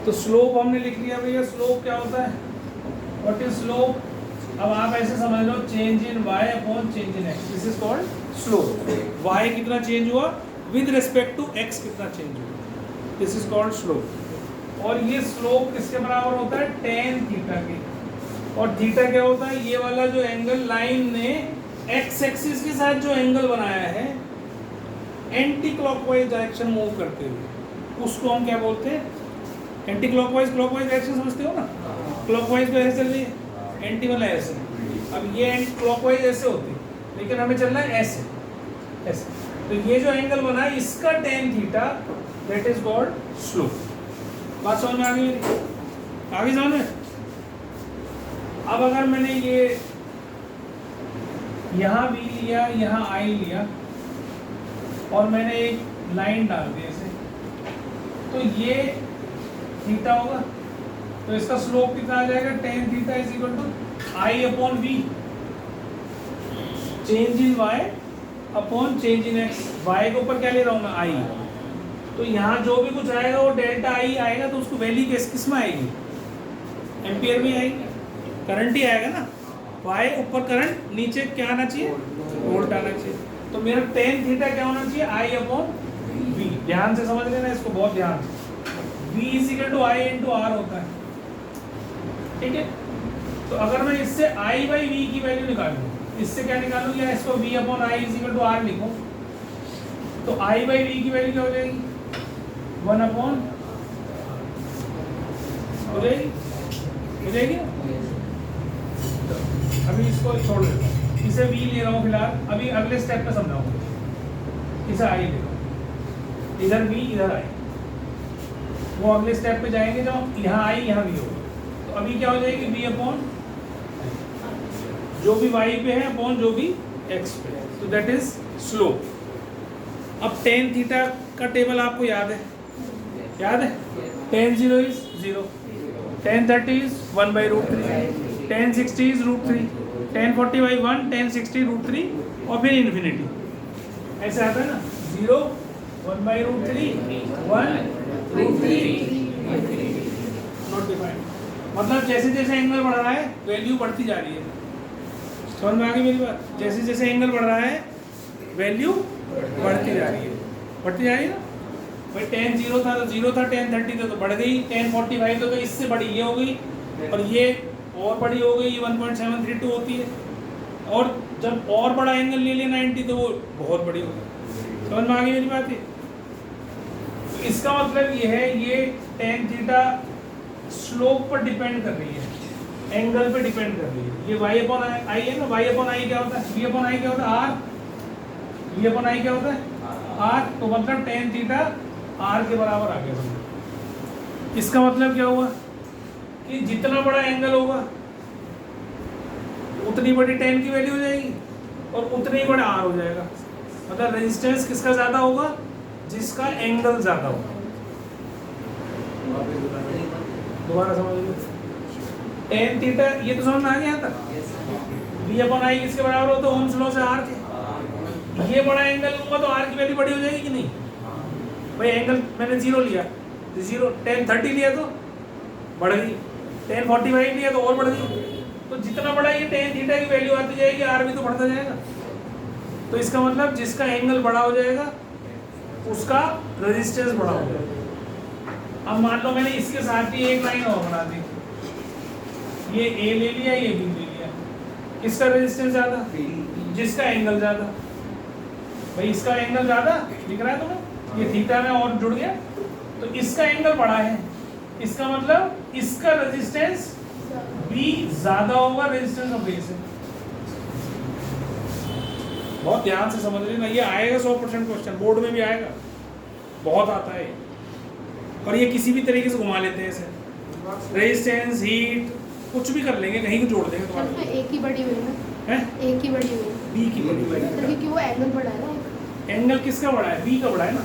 तो स्लोप हमने लिख लिया भैया, स्लोप क्या होता है, व्हाट इज स्लोप। अब आप ऐसे समझ लो, change in y upon change in x, this is called slope. y कितना चेंज हुआ विद रिस्पेक्ट टू x कितना चेंज हुआ, दिस इज कॉल्ड स्लोप। और ये स्लोप किसके बराबर होता है, tan थीटा के। और थीटा क्या होता है, ये वाला जो एंगल लाइन ने x एक्सिस के साथ जो एंगल बनाया है एंटी क्लॉकवाइज डायरेक्शन मूव करते हुए, उसको हम क्या बोलते हैं, एंटी क्लॉकवाइज। क्लॉकवाइज डायरेक्शन समझते हो ना, क्लॉकवाइज को ऐसे चल रही है, एंटी वाला ऐसे। अब ये एंटी क्लॉकवाइज ऐसे होती है, लेकिन हमें चलना है ऐसे ऐसे। तो ये जो एंगल बना है इसका tan theta, that is called slope. बात समझ में आ गई मेरी, आगे समझ में। अब अगर मैंने ये यहाँ भी लिया, यहाँ आई लिया, और मैंने एक लाइन डाल दी ऐसे, तो ये थीटा होगा, तो इसका स्लोप कितना आ जाएगा, tan theta is equal to I upon V, change in y upon change in x। y के ऊपर क्या ले रहा हूँ मैं, i। तो यहाँ जो भी कुछ आएगा वो डेल्टा आई आएगा, तो उसको वैल्यू किस में आएगी, एम्पियर में आएगी, करंट ही आएगा ना। y ऊपर करंट, नीचे क्या आना चाहिए, वोल्ट आना चाहिए। तो मेरा tan थीटा क्या होना चाहिए, आई अपॉन वी। ध्यान से समझ लेना इसको, बहुत ध्यान से। v is equal to I into R होता है, ठीक है। तो अगर मैं इससे i बाई वी की वैल्यू निकालूं, इससे क्या निकालूं, या इसको v upon I is equal to R लिखूं, तो i बाई वी की वैल्यू क्या हो जाएगी, 1 अपॉन हो जाएगी ना। तो अभी इसको छोड़ देता हूँ, इसे v ले रहा हूँ फिलहाल, अभी अगले स्टेप पे समझाऊंगा। इसे i ले रहा हूँ, इधर v इधर i, वो अगले स्टेप पे जाएंगे जब यहाँ i यहाँ v होगा। तो अभी क्या हो जाएगी, v अपॉन जो भी y पे है अपॉन जो भी x पे है, तो दैट इज स्लोप। अब tan थीटा का टेबल आपको याद है, tan 0 is 0, tan 30 is 1 by root 3, tan 60 is root 3, tan 40 by 1, tan 60 root 3, और फिर इन्फिनिटी। ऐसे आता है ना, 0 1 by root 3 1 root 3 not defined. मतलब जैसे जैसे एंगल बढ़ रहा है वैल्यू बढ़ती जा रही है, समझ में आ गई मेरी बात। जैसे जैसे एंगल बढ़ रहा है वैल्यू बढ़ती जा रही है, बढ़ती जा रही है ना भाई। tan 0 था तो 0 था, tan 30 था तो बढ़ गई, tan 45 तो इससे बड़ी ये हो गई, और ये और बड़ी हो गई, 1.732 होती है। और जब और बड़ा एंगल ले लिया 90 तो वो बहुत बड़ी हो गई, समझ में आ गई मेरी बात। है तो इसका मतलब ये है, ये tan थीटा स्लोप पर डिपेंड कर रही है, एंगल पे डिपेंड कर रही है। ये y अपॉन आई है ना, y अपॉन आई क्या होता है, v अपॉन आई क्या होता है, r, v अपॉन आई क्या होता है, r। तो मतलब tan थीटा r के बराबर आ गया समझो। इसका मतलब क्या हुआ कि जितना बड़ा एंगल होगा उतनी बड़ी tan की वैल्यू हो जाएगी, और उतना ही बड़ा r हो जाएगा। मतलब रेजिस्टेंस किसका ज्यादा होगा, जिसका एंगल ज्यादा होगा। दोबारा समझ लो, tan थीटा, ये तो समझ में आ गया यहाँ तक। v अपॉन आई किसके बराबर हो, तो ओम्स लॉ से r के। ये बड़ा एंगल लूंगा तो r की वैल्यू बड़ी हो जाएगी कि नहीं भाई। एंगल मैंने 0 लिया, 0 tan 30 लिया तो बढ़ गई, tan 45 लिया तो और बढ़ गई। तो जितना बड़ा ये tan थीटा की वैल्यू आती जाएगी, r भी तो बढ़ता जाएगा। तो इसका मतलब जिसका एंगल बड़ा हो जाएगा उसका रेजिस्टेंस बड़ा हो जाएगा। अब मान लो मैंने इसके साथ ही एक लाइन और बना दी, ये a ले लिया, ये b ले लिया, किसका रेजिस्टेंस ज्यादा, जिसका एंगल ज्यादा। भाई इसका एंगल ज्यादा दिख रहा है तुम्हें, ये थीटा में और जुड़ गया, तो इसका एंगल बड़ा है, इसका मतलब इसका रेजिस्टेंस b ज्यादा होगा रेजिस्टेंस ऑफ a से। बहुत ध्यान से समझ लेना, ये आएगा 100% क्वेश्चन, बोर्ड में भी आएगा, बहुत आता है। और ये किसी भी तरीके से घुमा लेते हैं ऐसे, रेजिस्टेंस, हीट, कुछ भी कर लेंगे, कहीं को जोड़ देंगे तुम्हारे। एक ही बड़ी हुई ना, एक ही बड़ी हुई, बी की बड़ी हुई, क्योंकि वो एंगल बड़ा है ना। एंगल किसका बड़ा है, बी का बड़ा है ना।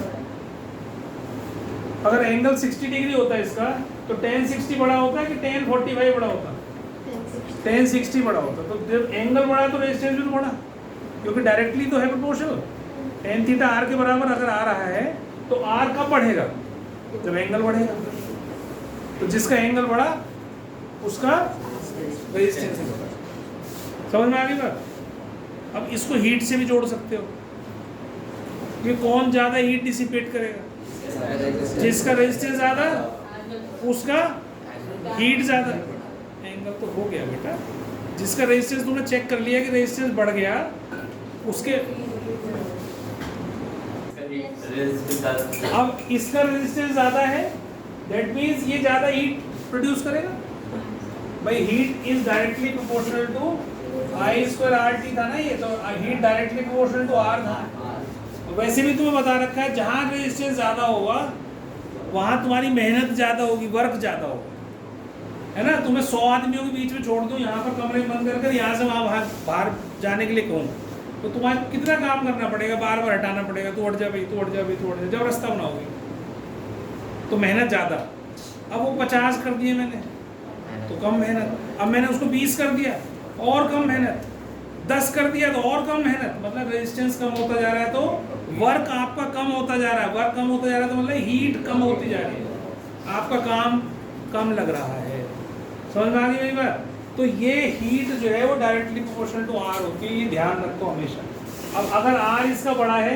अगर एंगल 60 डिग्री होता है इसका, तो tan 60 बड़ा होता है कि tan 45 बड़ा होता है, tan 60 बड़ा होता है। तो जब एंगल बड़ा है तो रेजिस्टेंस भी तो बड़ा, क्योंकि डायरेक्टली तो है प्रोपोर्शनल। tan थीटा r के बराबर अगर आ रहा है तो r कब बढ़ेगा, जब एंगल बढ़ेगा। तो जिसका एंगल बढ़ा उसका रेजिस्टेंस भी बढ़ा। समझ में आ गई बात? अब इसको हीट से भी जोड़ सकते हो कि कौन ज़्यादा हीट डिसिपेट करेगा। जिसका रेजिस्टेंस ज़्यादा उसका हीट ज़्यादा। एंगल तो हो गया बेटा। जिसका रेजिस्टेंस तुमने चेक कर लिया कि रेजिस्टेंस बढ़ गया, उसके अब इसका रेजिस्टेंस ज़्यादा है, दैट मीन्स ये ज़्यादा हीट प्रोड्यूस करेगा। भाई heat is directly proportional to I square R T था ना ये, तो heat directly proportional to R था। वैसे भी तुम्हें बता रखा है जहाँ रेजिस्टेंस ज़्यादा होगा वहाँ तुम्हारी मेहनत ज़्यादा होगी, वर्क ज़्यादा होगा, है ना। तुम्हें 100 आदमियों के बीच में छोड़ दूँ, यहाँ पर कमरे बंद कर यहाँ से वहाँ बाहर जाने के लिए कहूँ, तो तुम्हारा कितना काम करना पड़ेगा, बार बार हटाना पड़ेगा, तू हट जा भाई, तू हट जा भाई, तू हट जा, जब रास्ता बनाओगे तो मेहनत ज़्यादा। अब वो 50 कर दिए मैंने तो कम मेहनत, अब मैंने उसको 20 कर दिया और कम मेहनत, 10 कर दिया तो और कम मेहनत। मतलब रेजिस्टेंस कम होता जा रहा है तो वर्क आपका कम होता जा रहा है। वर्क कम होता जा रहा है तो मतलब हीट कम होती जा रही है, आपका काम कम लग रहा है। समझ में आ गई मेरी बात? तो ये हीट जो है वो डायरेक्टली प्रोपोर्शनल टू आर होती है, ये ध्यान रखो हमेशा। अब अगर आर इसका बड़ा है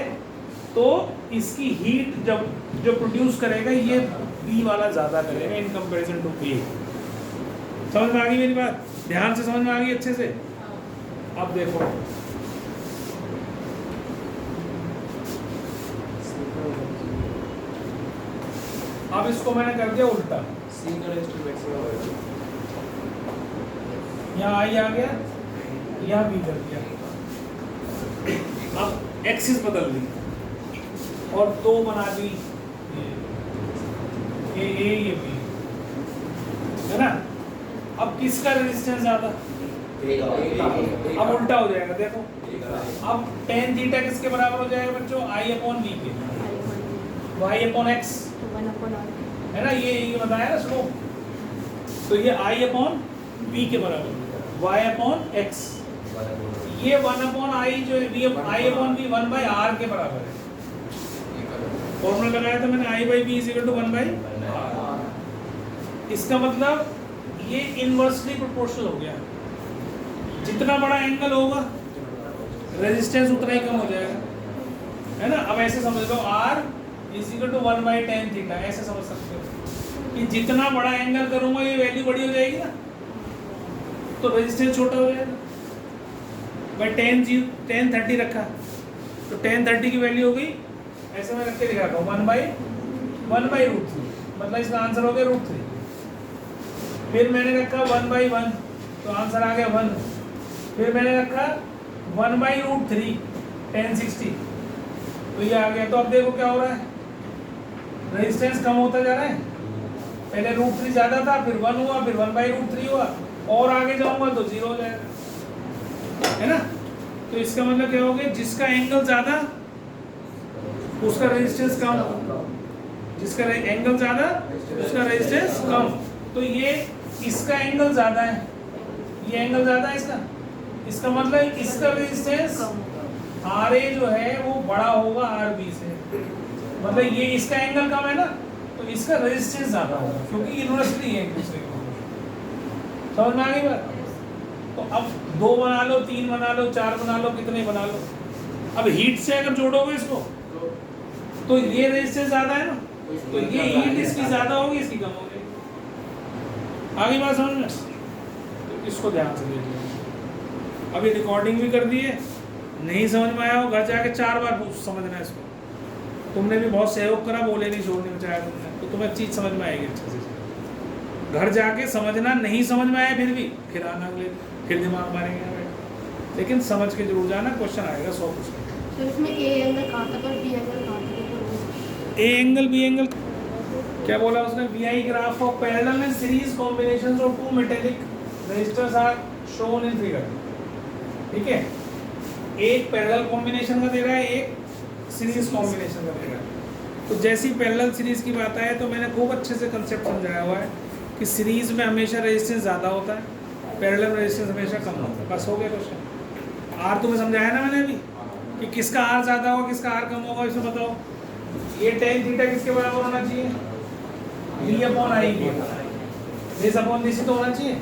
तो इसकी हीट जो प्रोड्यूस करेगा ये बी वाला ज़्यादा करेगा इन कंपैरिजन टू ए। समझ में आ गई मेरी बात? ध्यान से समझ में आ गई अच्छे से? अब देखो अब इसको मैंने कर दिया उल्टा, यहाँ आई आ गया, यहाँ बी कर दिया। अब एक्सिस बदल दी और 2 बना दी, ये बी, है ना। अब किसका रेजिस्टेंस ज़्यादा? अब उल्टा हो जाएगा, देखो अब tan थीटा किसके बराबर हो जाएगा बच्चों? आई अपॉन बी के, वाई अपॉन एक्स, है ना। ये बताया ना स्लोप, तो ये आई अपॉन बी के बराबर, वाई अपॉन एक्स, ये 1 अपॉन आई जो है I upon B 1 by R के बराबर है। फॉर्मूला लगाया था मैंने, I by B is equal to 1 by R. इसका मतलब ये इनवर्सली प्रोपोर्शनल हो गया, जितना बड़ा एंगल होगा रेजिस्टेंस उतना ही कम हो जाएगा, है ना। अब ऐसे समझ लो R is equal to 1 by tan theta, ऐसे समझ सकते हो कि जितना बड़ा एंगल करूंगा ये वैल्यू बड़ी हो जाएगी ना, तो रेजिस्टेंस छोटा हो जाएगा। भाई tan 30 रखा तो tan 30 की वैल्यू हो गई, ऐसे मैं रख के दिखाता हूँ 1 बाई √3, मतलब इसका आंसर हो गया √3। फिर मैंने रखा 1 बाई 1 तो आंसर आ गया 1। फिर मैंने रखा 1 बाई √3 tan 60 तो ये आ गया। तो अब देखो क्या हो रहा है, रेजिस्टेंस कम होता जा रहा है। पहले √3 ज़्यादा था, फिर 1 हुआ, फिर 1 बाई √3 हुआ, और आगे जाऊंगा तो 0 हो जाएगा, है ना। तो इसका मतलब क्या हो गया, जिसका एंगल ज़्यादा उसका रेजिस्टेंस कम, जिसका एंगल ज़्यादा उसका रेजिस्टेंस कम। तो ये इसका एंगल ज़्यादा है, ये एंगल ज़्यादा है इसका मतलब इसका रेजिस्टेंस आर ए जो है वो बड़ा होगा आर बी से, मतलब ये इसका एंगल कम है ना, तो इसका रेजिस्टेंस ज़्यादा होगा, क्योंकि इन्वर्सली है एक दूसरे को। समझ में आ गई बात? तो अब 2 बना लो, 3 बना लो, 4 बना लो, कितने बना लो। अब हीट से अगर जोड़ोगे इसको तो ये रेजिस्टेंस ज़्यादा है ना, तो ये हीट इसकी ज़्यादा होगी, इसकी कम होगी। आगे बात समझ में? तो इसको ध्यान से देख लो। अभी रिकॉर्डिंग भी कर दी है, नहीं समझ में आया हो घर जाके 4 बार समझना है इसको। तुमने भी बहुत सहयोग करा, बोले नहीं, छोड़ने में चाहे तुमने, तो तुम्हें चीज़ समझ में आएगी अच्छे से। घर जाके समझना, नहीं समझ में आया फिर आना अगले, फिर दिमाग मारेंगे, लेकिन समझ के जरूर जाना, क्वेश्चन आएगा 100%। तो इसमें ए एंगल कहाँ तक और बी एंगल कहाँ तक? ए एंगल बी एंगल क्या बोला उसने? VI graph of parallel and series combinations of 2 metallic resistors are shown in figure. ठीक है, एक पैरेलल कॉम्बिनेशन का दे रहा है, एक सीरीज कॉम्बिनेशन का दे रहा है। तो जैसी पैरेलल सीरीज की बात आए तो मैंने खूब अच्छे से कंसेप्ट समझाया हुआ है कि सीरीज में हमेशा रेजिस्टेंस ज़्यादा होता है, पैरेलल रेजिस्टेंस हमेशा कम होता है। बस हो गया क्वेश्चन। आर तुम्हें समझाया ना मैंने अभी कि किसका आर ज़्यादा होगा, किसका आर कम होगा, इसमें बताओ। ये tan थीटा किसके बराबर होना चाहिए? V अपॉन आई के, दिस अपॉन दिस ही तो होना चाहिए,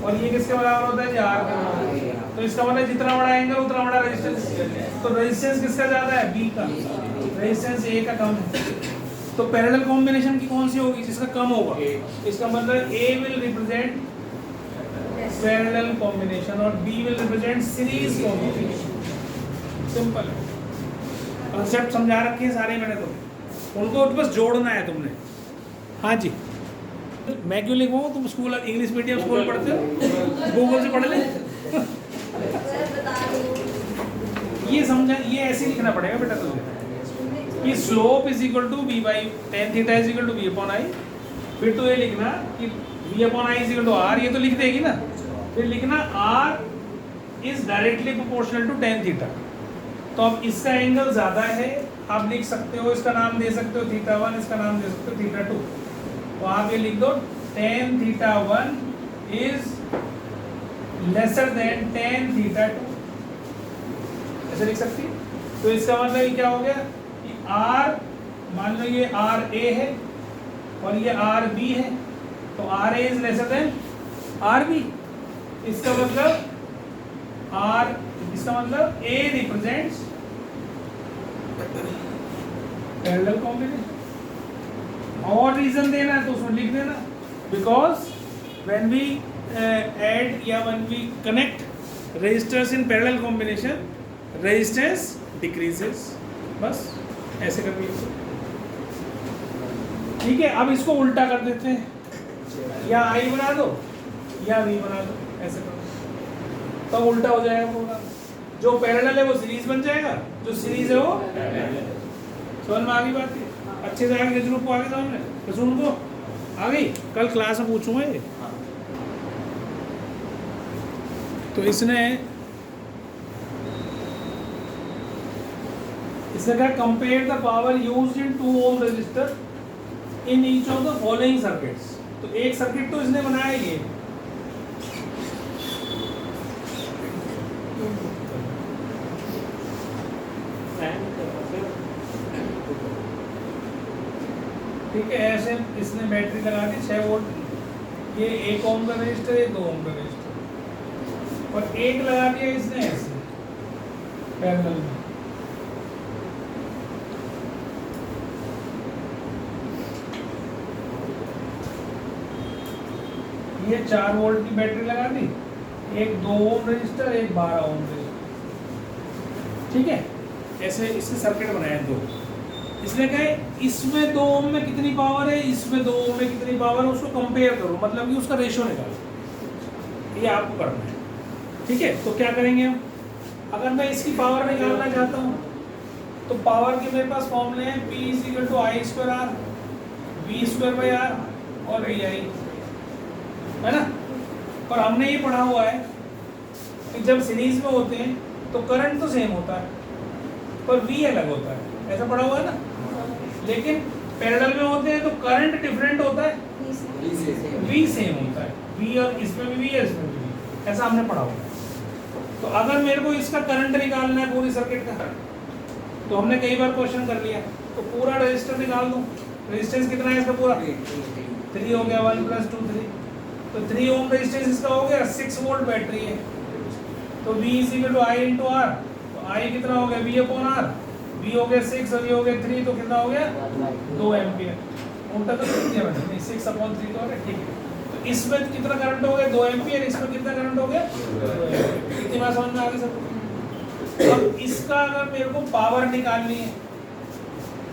और ये किसके बराबर होता है जी, R के बराबर। तो इसका मतलब जितना बड़ा एंगल उतना बड़ा रेजिस्टेंस, तो रेजिस्टेंस किसका ज्यादा है, B का, रेजिस्टेंस A का कम है। तो पैरेलल कॉम्बिनेशन की कौन सी होगी, जिसका कम होगा, इसका मतलब A will represent parallel combination और B will represent series combination. Simple है, कॉन्सेप्ट समझा रखे हैं सारे मैंने, तो उनको बस जोड़ना है तुमने। हाँ जी, मैं क्यों लिखवाऊँ, तुम स्कूल इंग्लिश मीडियम स्कूल पढ़ते हो, गूगल से पढ़ ले। ये समझा, ये ऐसे लिखना पड़ेगा बेटा तुझे कि slope is equal to B by tan theta is equal to B upon I. फिर तो ये लिखना कि B upon I is equal to R, ये तो लिख देगी ना। फिर लिखना R is directly proportional to tan theta. तो अब इसका एंगल ज़्यादा है, आप लिख सकते हो, इसका नाम दे सकते हो थीटा वन, इसका नाम दे सकते हो थीटा टू। तो आप ये लिख दो tan theta one is lesser then tan theta two, ऐसे लिख सकती है। तो इसका मतलब ये क्या हो गया कि आर, मान लो ये आर ए है और ये आर बी है, तो R A is lesser than R B. इसका मतलब आर, इसका मतलब ए रिप्रेजेंट्स पैरेलल कॉम्बिनेशन। और रीजन देना है तो उसमें लिख देना, बिकॉज व्हेन वी ऐड या when we connect resistors in parallel combination resistance decreases. बस ऐसे करके लिखो, ठीक है। अब इसको उल्टा कर देते हैं, या आई बना दो या वी बना दो, ऐसे करो तो उल्टा हो जाएगा पूरा। जो पैरेलल है वो सीरीज बन जाएगा, जो सीरीज है वो समझ में आ गई बात है। अच्छे से आगे ग्रुप को आगे समझ तो सुन को आ गई, कल क्लास में पूछूंगा ये। तो इसने कहा compare the power used in 2 ohm resistor in each of the following circuits. तो एक सर्किट तो इसने बनाया ये, ठीक है। ऐसे इसने बैटरी लगा दी 6 वोल्ट, ये 1 ओम का रजिस्टर, ये 2 ओम का रजिस्टर, और एक लगा दिया इसने ऐसे पैरेलल में। ये 4 वोल्ट की बैटरी लगा दी, एक 2 ओम रजिस्टर, एक 12 ओम रजिस्टर, ठीक है। ऐसे इसके सर्किट बनाए दो। इसने कहा इसमें 2 ओम में कितनी पावर है, इसमें 2 ओम में कितनी पावर है, उसको कंपेयर करो, मतलब कि उसका रेशियो निकालो। ये आपको करना है, ठीक है। तो क्या करेंगे हम, अगर मैं इसकी पावर निकालना चाहता हूँ तो पावर के मेरे पास फॉर्मूले हैं, P is equal to I square R, V square by R और ए आई, है ना। पर हमने ये पढ़ा हुआ है कि जब सीरीज में होते हैं तो करंट तो सेम होता है पर V अलग होता है, ऐसा पढ़ा हुआ है ना। लेकिन पैरेलल में होते हैं तो करंट डिफरेंट होता है, V सेम होता है, V और इसमें भी V है, इसमें भी V, ऐसा हमने पढ़ा हुआ है। तो अगर मेरे को इसका करंट निकालना है पूरी सर्किट का, तो हमने कई बार क्वेश्चन कर लिया, तो पूरा रेजिस्टर निकाल दो। रेजिस्टेंस कितना है इसका पूरा, 3 हो गया, 1 + 2 3, तो 3 ओम रेजिस्टेंस इसका हो गया, 6 वोल्ट बैटरी है, तो V is equal to I into R. तो आई कितना हो गया, V अपॉन आर, V हो गया 6 और ये हो गया 3, तो कितना हो गया 2 एम्पियर। उल्टा तो लिख दिया मैंने, 6 अपॉन 3 तो हो गया, ठीक है। तो इसमें कितना करंट हो गया 2 एम्पियर, इसमें कितना करंट हो गया, इतनी बात समझ में आ गई सब। अब इसका अगर मेरे को पावर निकालनी है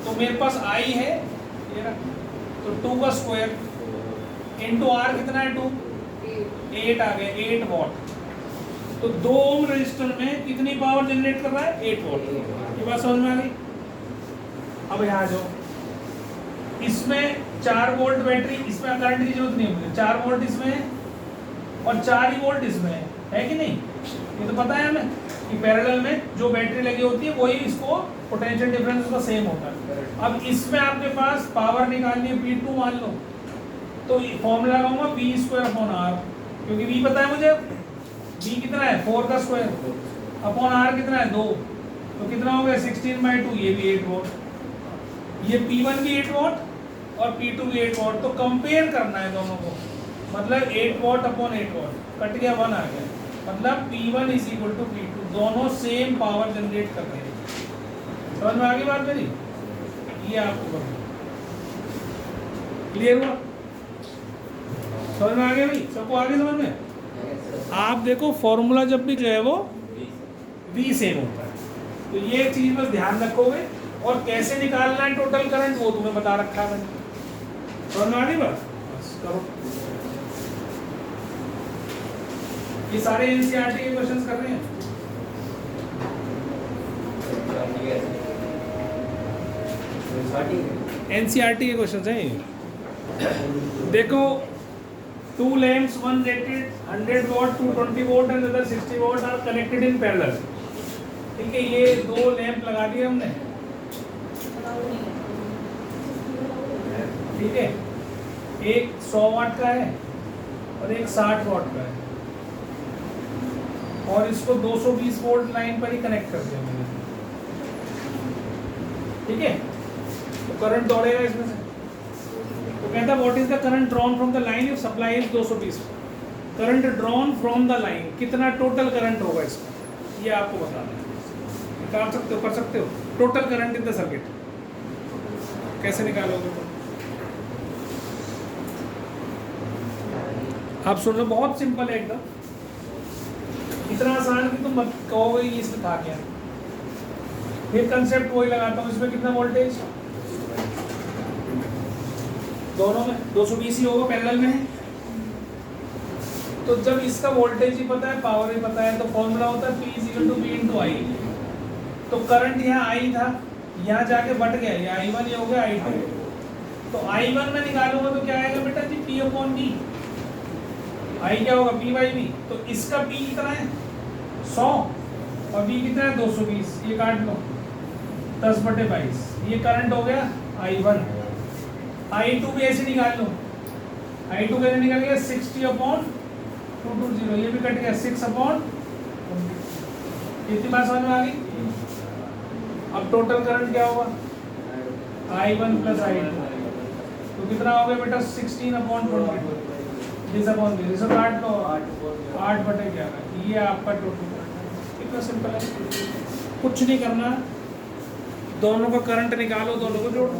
तो मेरे पास I है ये ना, तो 2 का स्क्वायर इंटू आर कितना है 2, 8 आ गया, 8 वॉट। तो 2 ओम रजिस्टर में कितनी पावर जनरेट कर रहा है, 8 वॉट। ये बात समझ में आ गई। अब यहाँ जाओ, इसमें 4 वोल्ट बैटरी, इसमें करंट की जरूरत नहीं है, 4 वोल्ट इसमें है और 4 ही वोल्ट इसमें है कि नहीं। ये तो पता है हमें कि पैरेलल में जो बैटरी लगी होती है वही इसको पोटेंशियल डिफरेंस उसका सेम होता है। अब इसमें आपके पास पावर निकालनी है P2 मान लो, तो फॉर्मूला लगाऊंगा V स्क्वायर अपॉन आर, क्योंकि V पता है मुझे, V कितना है 4 का स्क्वायर अपॉन आर कितना है 2, तो कितना हो गया 16/2, ये भी 8 वोल्ट, ये P1 भी 8 वोल्ट और P2 भी 8 वॉट, तो कंपेयर करना है दोनों को, मतलब 8 वॉट अपॉन 8 वॉट, कट गया 1 आ गया, मतलब P1 is equal to P2, दोनों सेम पावर जनरेट कर रहे हैं। समझ में आ गई बात मेरी? ये आपको करना, क्लियर हुआ? समझ में आ गया भाई? सबको आगे समझ में? आप देखो फॉर्मूला जब भी जो है वो V सेम होता है, तो ये चीज बस ध्यान रखोगे, और कैसे निकालना है टोटल करंट वो तुम्हें बता रखा है मैंने। समझ में आ गई बात? बस करो। ये सारे एनसीईआरटी के क्वेश्चंस कर रहे हैं। एनसीईआरटी के क्वेश्चंस हैं ये। देखो 2 lamps, one rated 100 watt, 220 watt and other 60 watt are connected in parallel। ठीक है, ये 2 लैंप लगा दिए हमने, ठीक है, एक 100 वाट का है और एक 60 वाट का है, और इसको 220 वोल्ट लाइन पर ही कनेक्ट कर दिया मैंने, ठीक है। तो करंट दौड़ेगा इसमें से, तो कहता है what is the current drawn from the line if supply is 220। Current drawn from the line, कितना टोटल करंट होगा इसमें, ये आपको बताना है। निकाल सकते हो, कर सकते हो total current in the circuit, कैसे निकालोगे? तो आप सुन रहे हो, बहुत सिंपल है एकदम, इतना आसान कि तुम मत कहोगे ये इसमें था क्या। फिर कंसेप्ट वही लगाता हूँ, इसमें कितना वोल्टेज, दोनों में 220 ही होगा, पैरेलल में है। तो जब इसका वोल्टेज ही पता है, पावर ही पता है, तो फॉर्मूला होता है P equal to V into I. तो करंट यहाँ I था, यहाँ जाके बट गया, ये I1 ये हो गया I2। तो I1 में निकालूंगा तो क्या आएगा बेटा जी, P अपॉन V। I क्या होगा, P बाई V। तो इसका P कितना है 100 और V कितना है 220, ये काट लो 10/22, ये करंट हो गया I1। I2 भी ऐसे निकाल लो, I2 कैसे निकल गया 60 अपॉन 220, ये भी कट गया 6 अपॉन 20। इतनी बात समझ में आ गई? अब टोटल करंट क्या होगा, I1 प्लस I2, तो कितना हो गया बेटा 16 अपॉन 20, दिस अपॉन दिस, इसे काट लो 8/11, ये आपका टोटल करंट है। कितना सिंपल है, कुछ नहीं करना, दोनों का करंट निकालो, दोनों को जोड़ो।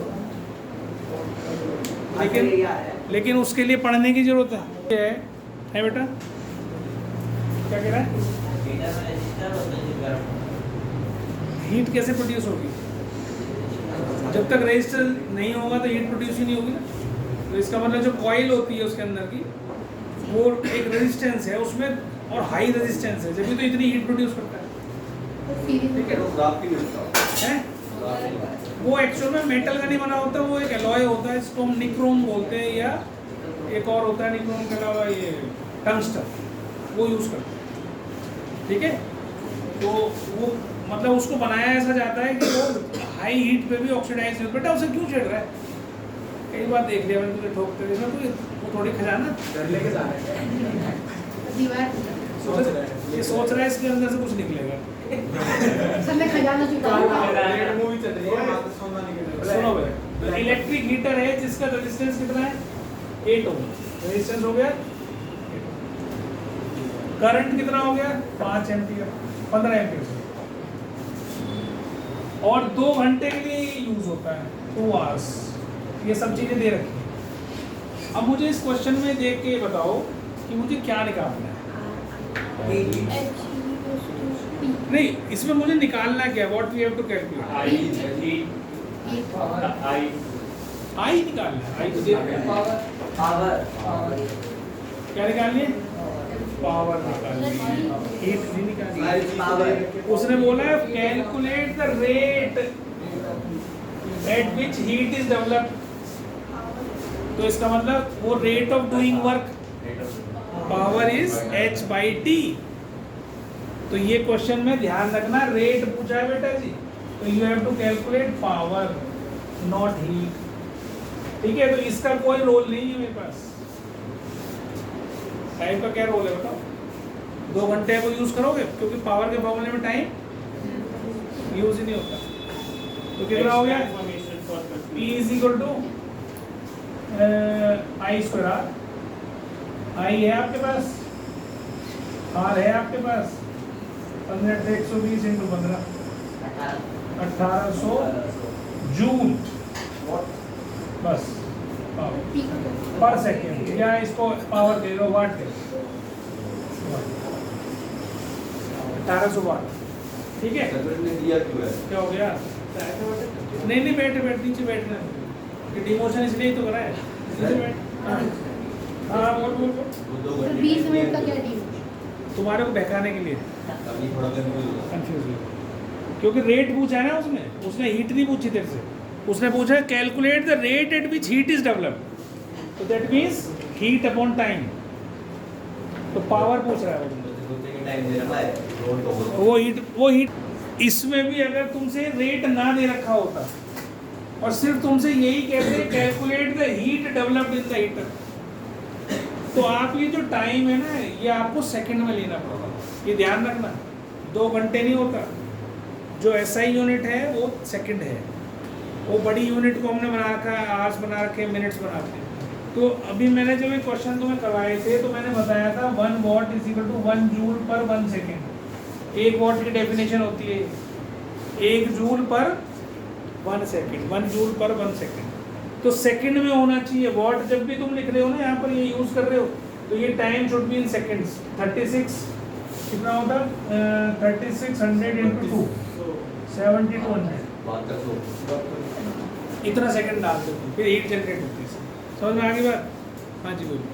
लेकिन उसके लिए पढ़ने की जरूरत है बेटा, क्या कह रहा है? हीट कैसे प्रोड्यूस होगी, जब तक रेजिस्टर नहीं होगा तो हीट प्रोड्यूस ही नहीं होगी ना। तो इसका मतलब जो कॉइल होती है उसके अंदर की, वो एक रेजिस्टेंस है उसमें, और हाई रेजिस्टेंस है, जब भी तो इतनी हीट प्रोड्यूस करता है। वो एक्चुअल में मेटल का नहीं बना होता, वो एक एलॉय होता है, इसको हम निक्रोम बोलते हैं, या एक और होता है निक्रोम के अलावा ये टंगस्टन, वो यूज़ करते हैं, ठीक है। तो वो मतलब उसको बनाया ऐसा जाता है कि वो हाई हीट पे भी ऑक्सीडाइज हो। बेटा उसे क्यों छेड़ रहा है, कई बार देख लिया मैंने तुझे ठोकते हुए, तो वो थोड़ी खजाना डर लेके जा रहा है, ये सोच रहा है इसके अंदर से कुछ निकलेगा। सुनो भाई, इलेक्ट्रिक हीटर है जिसका रेजिस्टेंस कितना है 8 ओम, रेजिस्टेंस हो गया, करंट कितना हो गया 5 एम्पियर, 15 एम्पियर, और 2 घंटे के लिए यूज होता है, 2 आवर्स। ये सब चीजें दे रखी है। अब मुझे इस क्वेश्चन में देख के बताओ कि मुझे क्या निकालना है। नहीं, इसमें मुझे निकालना क्या, what we have to calculate, I निकालना है, आई तो दे पावर, क्या निकालनी है, पावर निकालनी है, हीट नहीं निकालनी है। उसने बोला है calculate the rate at which heat is developed, तो इसका मतलब वो rate of doing work, power is h/t। तो ये क्वेश्चन में ध्यान रखना, रेट पूछा है बेटा जी, तो you have to calculate power not heat, ठीक है। तो इसका कोई रोल नहीं है मेरे पास, टाइम का क्या रोल है बताओ, 2 घंटे को यूज करोगे, क्योंकि पावर के फॉर्मूले में टाइम यूज ही नहीं होता। तो कितना हो गया, P is equal to I square R, I है आपके पास, आर है आपके पास, 15 से 120 इंटू 15 1800 जूल बस पर सेकेंड, या इसको पावर दे दो, वाट दे 1800 वाट, ठीक है। क्या हो गया? नहीं बैठ नीचे बैठना, ये डिमोशन इसलिए तो करा है, नीचे बैठ। हाँ बोल। तो 20 मिनट का क्या डिमोशन? तुम्हारे को बहकाने के लिए, कंफ्यूज हुई क्योंकि रेट पूछा है ना उसने हीट नहीं पूछी तेरे से, उसने पूछा calculate the rate at which heat is developed, तो that means heat upon time, तो पावर पूछ रहा है वो हीट। इसमें भी अगर तुमसे रेट ना दे रखा होता और सिर्फ तुमसे यही कहते calculate the heat developed in the heater, तो आप ये जो टाइम है ना ये आपको सेकंड में लेना पड़ेगा, ये ध्यान रखना। 2 घंटे नहीं होता, जो एसआई यूनिट है वो सेकंड है, वो बड़ी यूनिट को हमने बना रखा है, आवर्स बना रखे, मिनट्स बना रखे। तो अभी मैंने जब ये क्वेश्चन तुम्हें करवाए थे तो मैंने बताया था 1 watt is equal to 1 joule per 1 second. 1 what की डेफिनेशन होती है 1 joule per 1 second, 1 joule per 1 second, तो सेकंड में होना चाहिए। वॉट जब भी तुम लिख रहे हो ना यहाँ पर ये यूज़ कर रहे हो तो ये time should be in seconds. 36 कितना होता है? 3600 इंटू 2 7200, इतना सेकंड डालते हो फिर हीट जनरेट होती है। समझ में आ गई बात? हाँ जी बोलो।